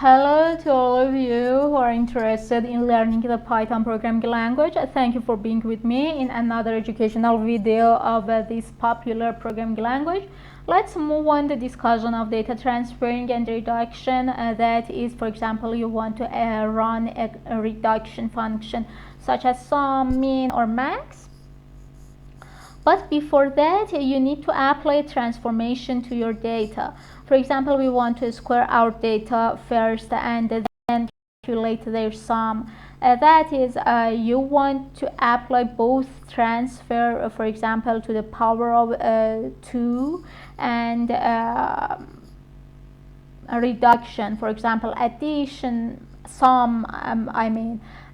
Hello to all of you who are interested in learning the Python programming language. Thank you for being with me in another educational video of this popular programming language. Let's move on to discussion of data transferring and reduction. That is, for example, you want to run a reduction function such as sum, min, or max. But before that, you need to apply transformation to your data. For example, we want to square our data first and then calculate their sum. That is, you want to apply both transfer, for example, to the power of 2 and a reduction, for example, addition, sum,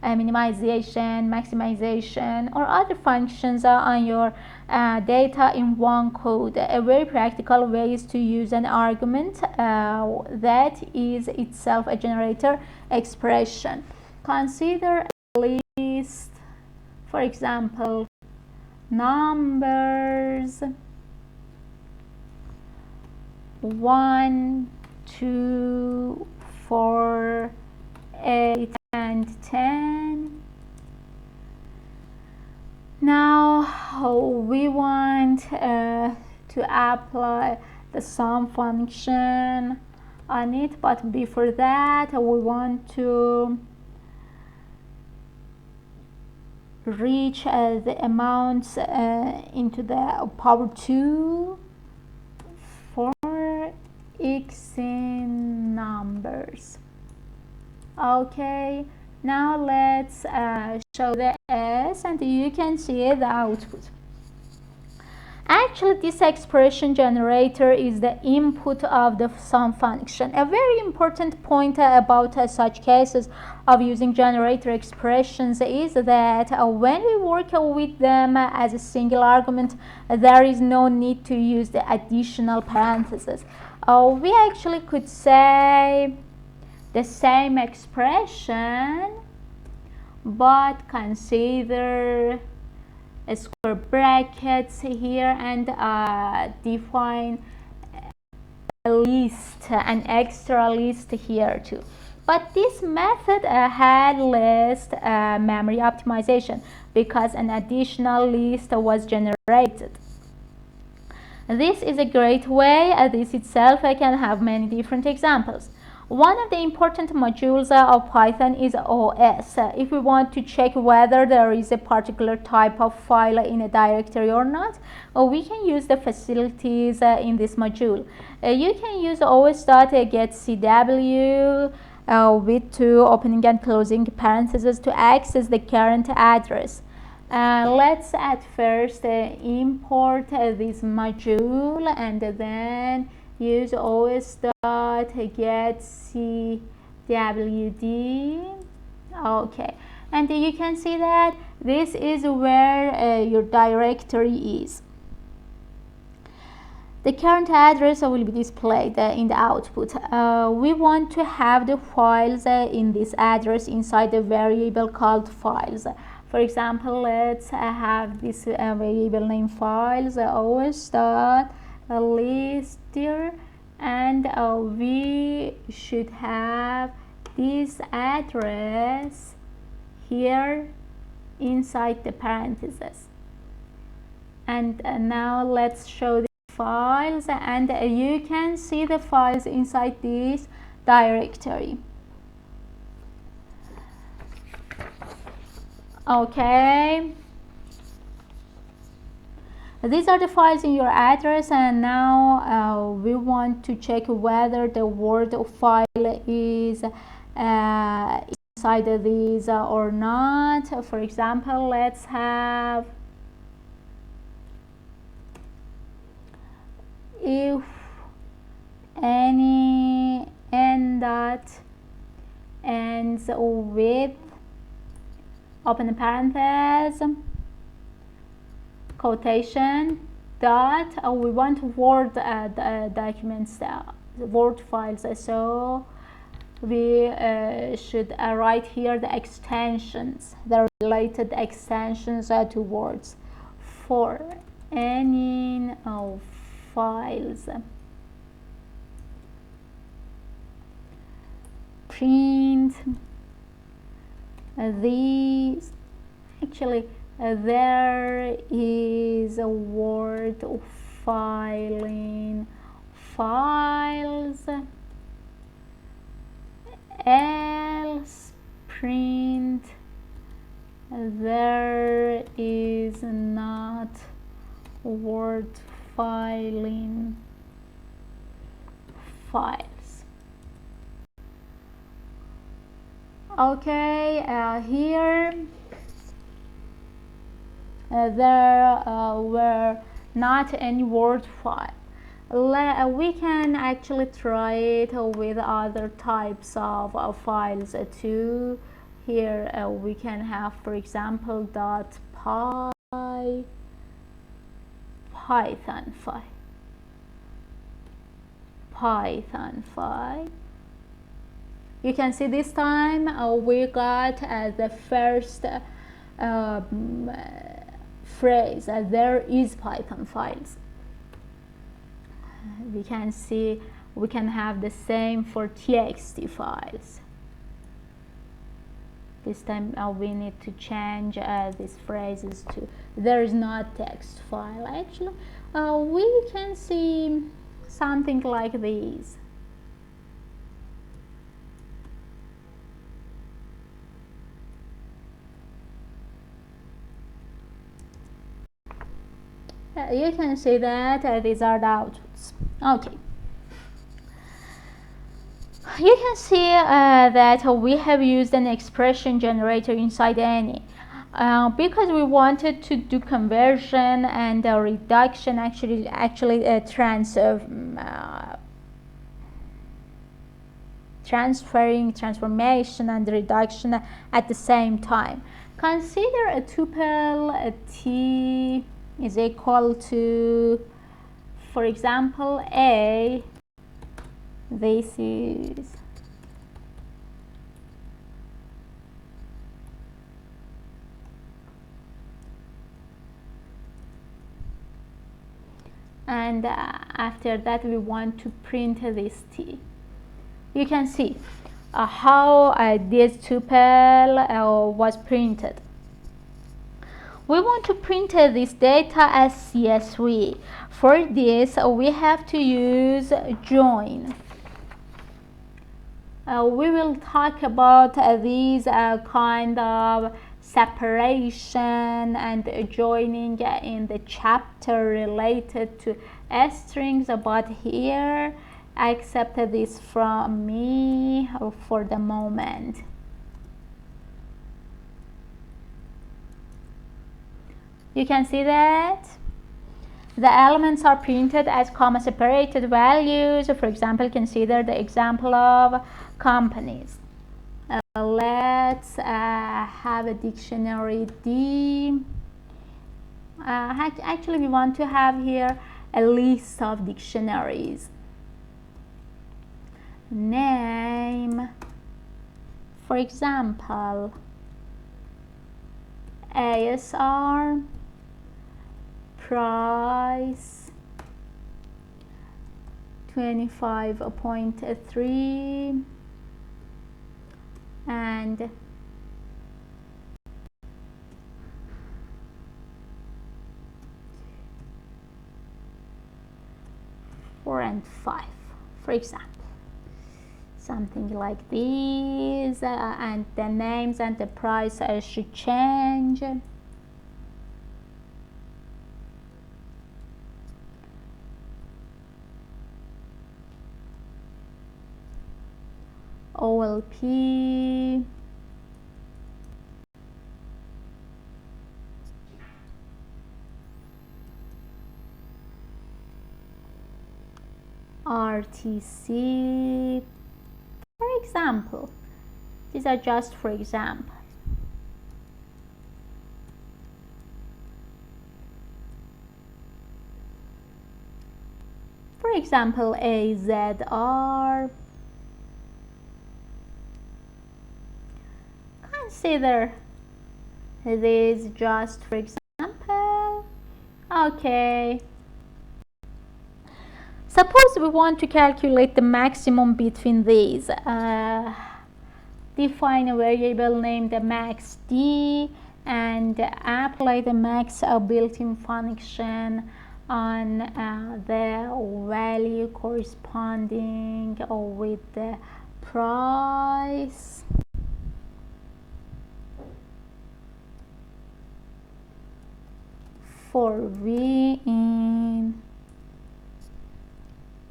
minimization, maximization, or other functions on your data in one code. A very practical way is to use an argument that is itself a generator expression. Consider a list, for example, numbers 1, 2, 4, 8, and 10. Now we want to apply the sum function on it, but before that we want to reach the amounts into the power 2 for x in numbers. Okay, now let's show the S, and you can see the output. Actually, this expression generator is the input of the sum function. A very important point about such cases of using generator expressions is that when we work with them as a single argument, there is no need to use the additional parentheses. We actually could say the same expression, but consider square brackets here and define a list, an extra list here too. But this method had less memory optimization because an additional list was generated. This is a great way. This itself can have many different examples. One of the important modules of Python is OS. If we want to check whether there is a particular type of file in a directory or not, we can use the facilities in this module. You can use os.getCW with two opening and closing parentheses to access the current address. Let's at first import this module and then use os.getCWD. Okay, and you can see that this is where your directory is. The current address will be displayed in the output. We want to have the files in this address inside the variable called files. For example, let's have this variable name files os.list here, and we should have this address here inside the parentheses. And now let's show the files, and you can see the files inside this directory. Okay, these are the files in your address, and now we want to check whether the word file is inside of these or not. For example, let's have if any n dot ends with open parenthesis quotation dot, we want word documents, word files, so we should write here the extensions, the related extensions to words for any files. print these. Actually, there is a word of filing files, else print there is not word filing files. Okay, here there were not any word file. We can actually try it with other types of files too. Here we can have, for example, .py Python file. You can see this time we got the first phrase, there is Python files. We can see we can have the same for txt files. This time we need to change these phrases to there is not text file. Actually, we can see something like these. You can see that these are the outputs. Okay. You can see that we have used an expression generator inside any because we wanted to do conversion and reduction, transformation and reduction at the same time. Consider a tuple t is equal to, for example, a. This is and after that we want to print this t. You can see how this tuple was printed. We want to print this data as CSV. For this we have to use join. We will talk about these kind of separation and joining in the chapter related to strings, but here accept this from me for the moment. You can see that the elements are printed as comma separated values. For example, consider the example of companies. Let's have a dictionary D. Actually, we want to have here a list of dictionaries. Name, for example, ASR, price 25.3 and four and 5, for example, something like these, and the names and the price should change. OLP, RTC, for example. These are just for example. For example, AZR. Consider this just for example. Okay. Suppose we want to calculate the maximum between these. define a variable named max d and apply the max built-in function on the value corresponding with the price. For v in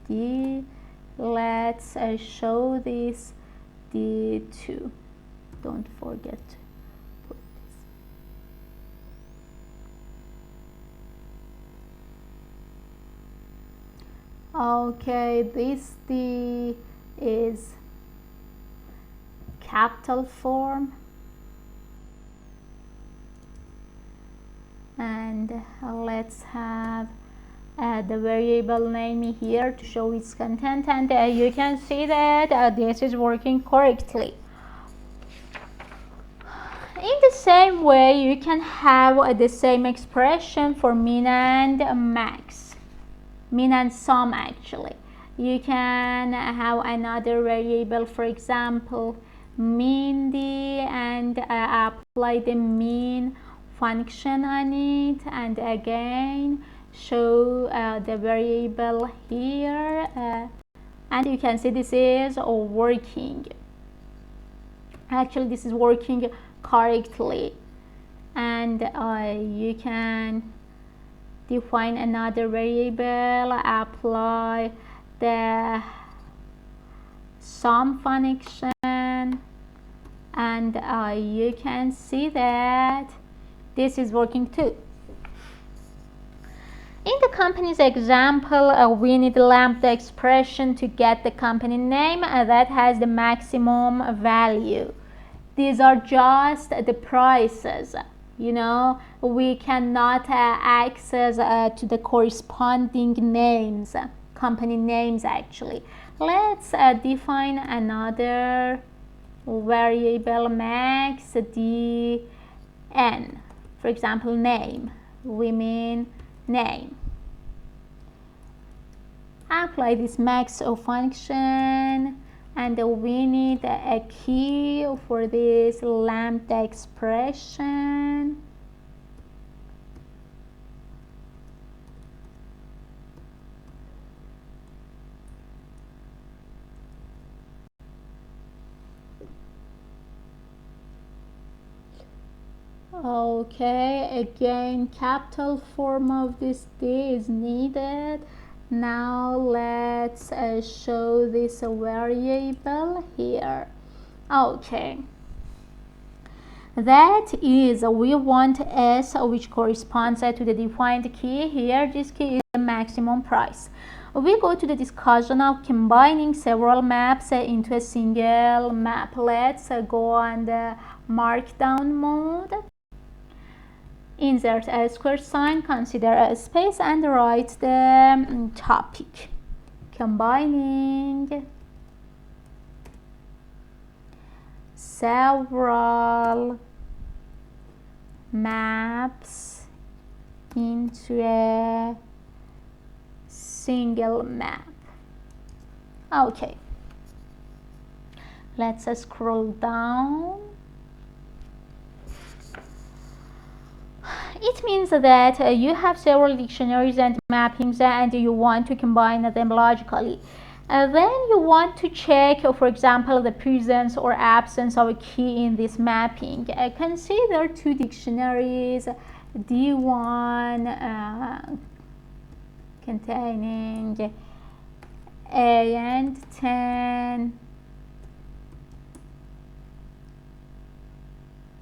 d, let's show this d2. Don't forget to put this. Okay, this d is capital form, and let's have the variable name here to show its content, and you can see that this is working correctly. In the same way, you can have the same expression for min and max, min and sum actually. You can have another variable, for example min d, and apply the min function on it, and again show the variable here, and you can see this is working. Actually, this is working correctly, and you can define another variable, apply the sum function, and you can see that this is working too. In the company's example, we need lambda expression to get the company name that has the maximum value. These are just the prices. You know, we cannot access to the corresponding names, company names actually. Let's define another variable max d n. For example, name. We mean name. Apply this max function, and we need a key for this lambda expression. Okay, again capital form of this d is needed. Now let's show this variable here. Okay, that is, we want s, which corresponds to the defined key here. This key is the maximum price. We go to the discussion of combining several maps into a single map. Let's go on the markdown mode. Insert a square sign, consider a space, and write the topic. Combining several maps into a single map. Okay, let's scroll down. It means that you have several dictionaries and mappings and you want to combine them logically. Then you want to check, for example, the presence or absence of a key in this mapping. Consider two dictionaries, D1 containing A and 10,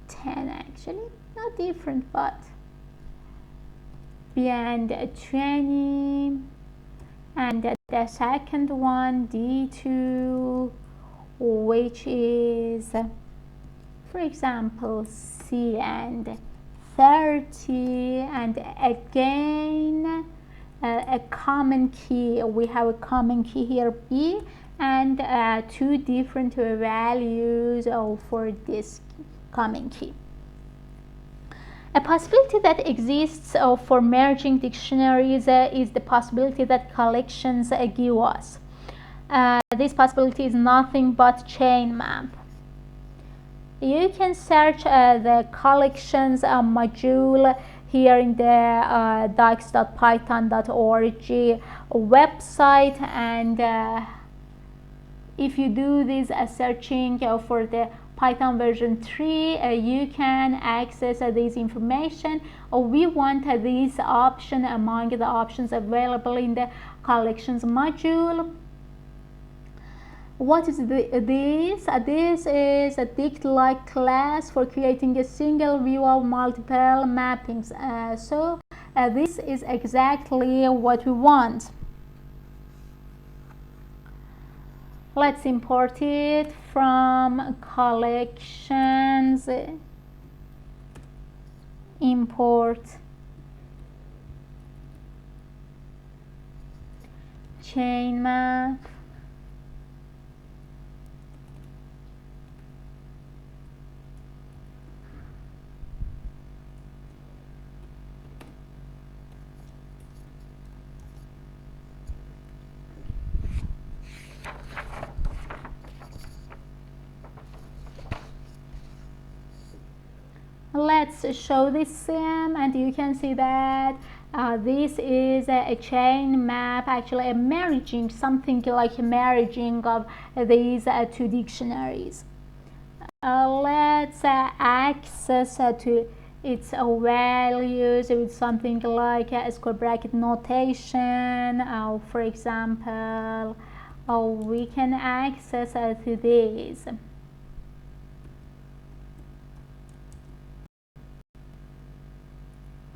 10 actually, not different, but B and 20, and the second one D2, which is, for example, C and 30, and again a common key. We have a common key here, B, and two different values for this common key. A possibility that exists for merging dictionaries is the possibility that collections give us. This possibility is nothing but ChainMap. You can search the collections module here in the docs.python.org website, and if you do this searching for the Python version 3, you can access this information. We want this option among the options available in the collections module. What is this? This is a dict-like class for creating a single view of multiple mappings. So this is exactly what we want. Let's import it from collections, import ChainMap. Let's show this sim, and you can see that this is a chain map, actually a merging, something like a merging of these two dictionaries. Let's access to its values with something like a square bracket notation. For example, we can access to these.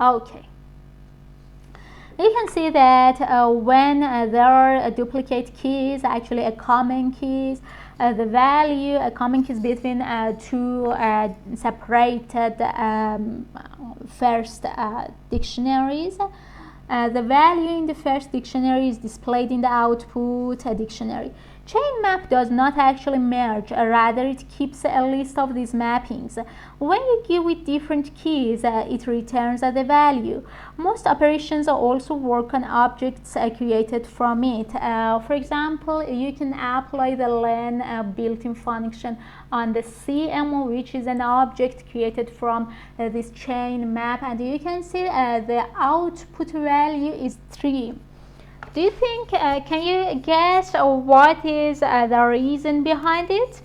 Okay, you can see that when there are duplicate keys, actually a common keys, the value, a common keys between two separated first dictionaries, the value in the first dictionary is displayed in the output dictionary. ChainMap does not actually merge, rather it keeps a list of these mappings. When you give it different keys, it returns the value. Most operations also work on objects created from it. For example, you can apply the len built-in function on the CM, which is an object created from this ChainMap, and you can see the output value is 3. Do you think, can you guess what is the reason behind it?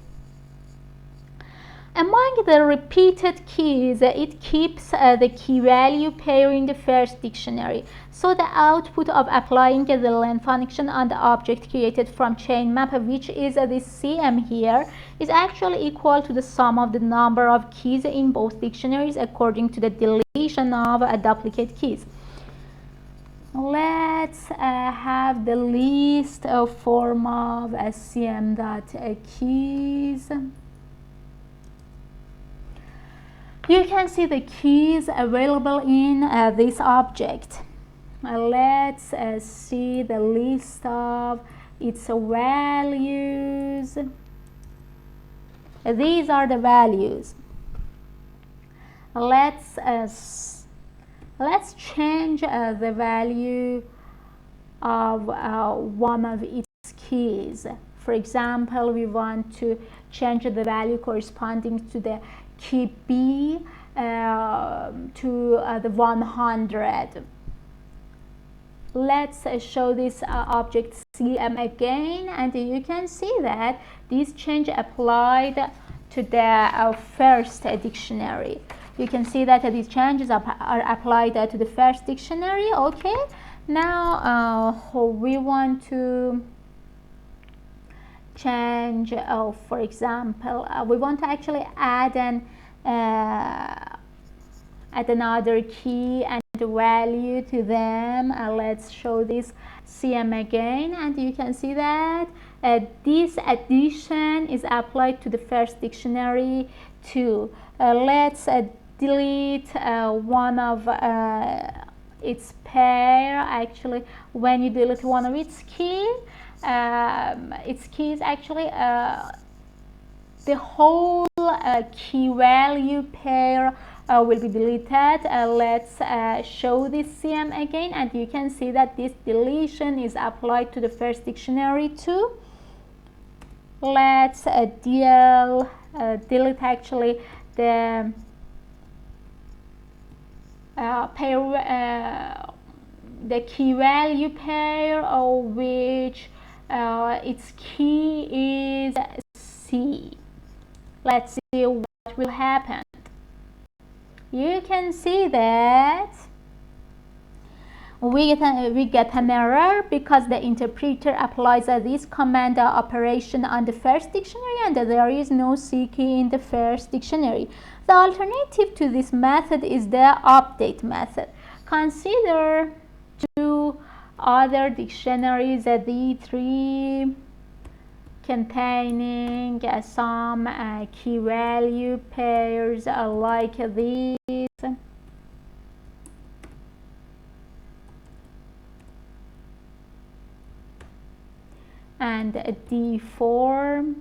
Among the repeated keys, it keeps the key value pair in the first dictionary. So the output of applying the len function on the object created from ChainMap, which is this CM here, is actually equal to the sum of the number of keys in both dictionaries according to the deletion of duplicate keys. Let's have the list form of cm.keys. You can see the keys available in this object. Let's see the list of its values. These are the values. Let's change the value of one of its keys. For example, we want to change the value corresponding to the key B to the 100. Let's show this object CM again, and you can see that this change applied to the first dictionary. You can see that these changes are applied to the first dictionary. Okay, now we want to change, for example, we want to actually add another key and value to them. Let's show this CM again, and you can see that this addition is applied to the first dictionary too. Let's delete one of its pair. Actually, when you delete one of its keys actually the whole key value pair will be deleted. Let's show this CM again, and you can see that this deletion is applied to the first dictionary too. let's delete actually the pair, the key value pair of which its key is C. Let's see what will happen. You can see that we get an error because the interpreter applies this command operation on the first dictionary and there is no C key in the first dictionary. The alternative to this method is the update method. Consider two other dictionaries, D3 containing some key value pairs like these, and D4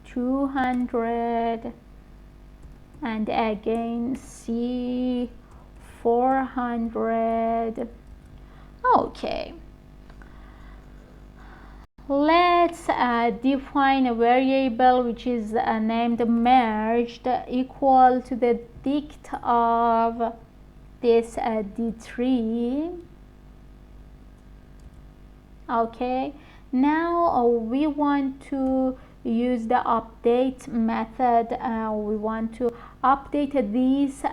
200 and again C 400. Okay, let's define a variable which is named merged equal to the dict of this D3. Okay, now we want to use the update method. We want to update this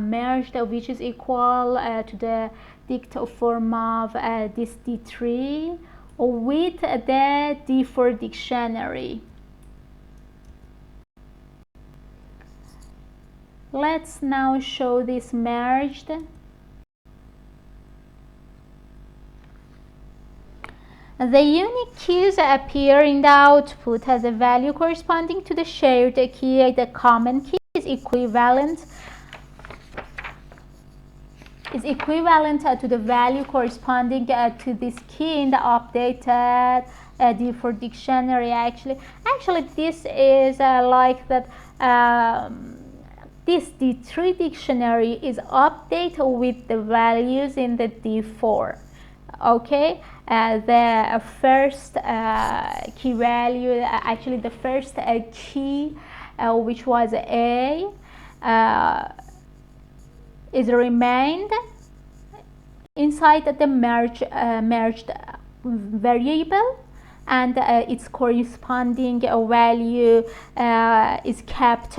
merged which is equal to the dict form of this D3 with the D4 dictionary. Let's now show this merged. The unique keys appear in the output as a value corresponding to the shared key. The common key is equivalent to the value corresponding to this key in the updated D4 dictionary. Actually this is like that. This D3 dictionary is updated with the values in the D4. Okay, the first key value, actually the first key which was A is remained inside the merged variable, and its corresponding value is kept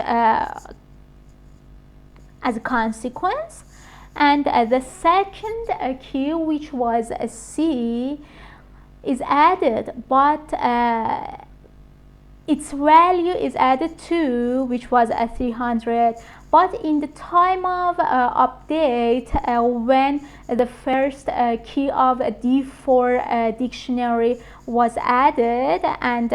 as a consequence, and the second key which was a C is added, but its value is added to, which was a 300, but in the time of update, when the first key of a D4 dictionary was added, and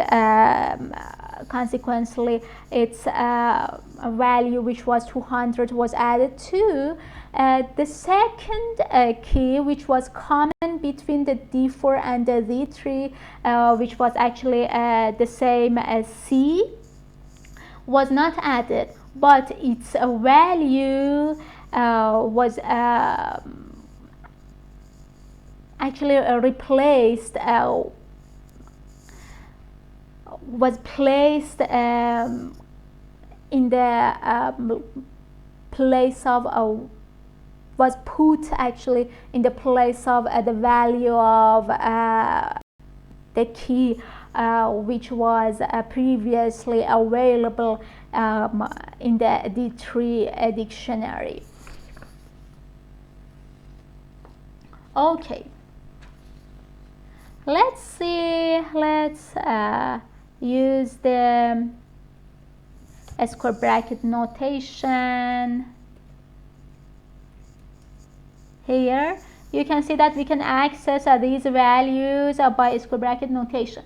consequently its value which was 200 was added to, the second key which was common between the D4 and the D3, which was actually the same as C, was not added, but its value was actually replaced, was placed in the place of was put actually in the place of the value of the key which was previously available in the D3 dictionary. Okay, let's see, let's use the square bracket notation. Here you can see that we can access these values by square bracket notation.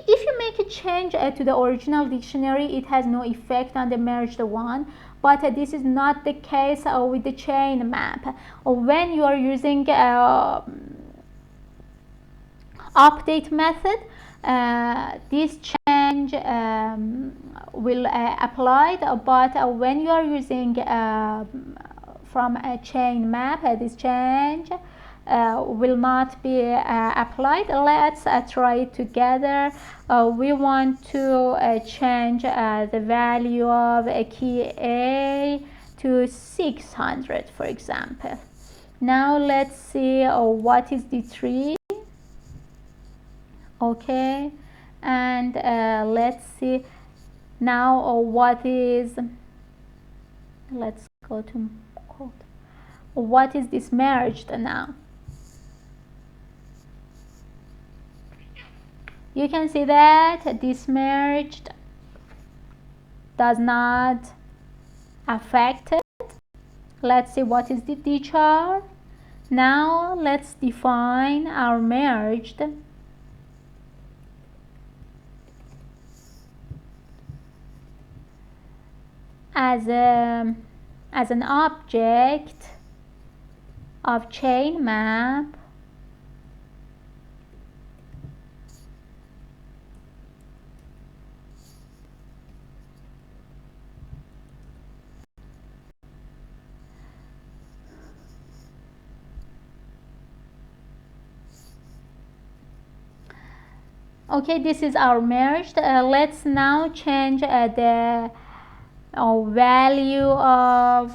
If you make a change to the original dictionary, it has no effect on the merged one, but this is not the case with the chain map. When you are using update method, this change will apply, but when you are using from a chain map, this change will not be applied. Let's try it together. We want to change the value of a key A to 600, for example. Now let's see what is D3. Okay, and let's see now what is, let's go to code. What is this merged now? You can see that this merged does not affect it. Let's see what is the D char. Now let's define our merged as an object of ChainMap Okay, this is our merged. Let's now change the value of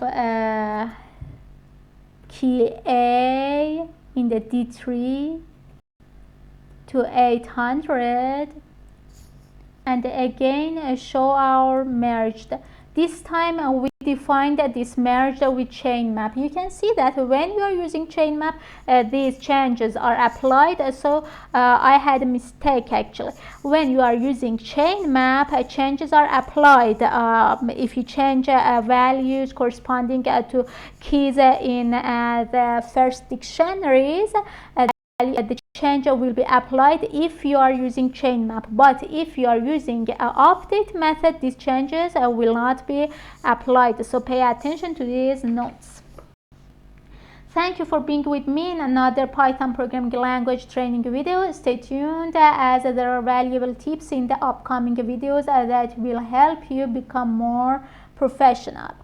key A in the D3 to 800, and again show our merged. This time we defined this merged with ChainMap. You can see that when you are using ChainMap, these changes are applied. So I had a mistake actually. When you are using ChainMap, changes are applied. If you change values corresponding to keys in the first dictionaries, the change will be applied if you are using ChainMap. But if you are using update method, these changes will not be applied. So pay attention to these notes. Thank you for being with me in another Python programming language training video. Stay tuned as there are valuable tips in the upcoming videos that will help you become more professional.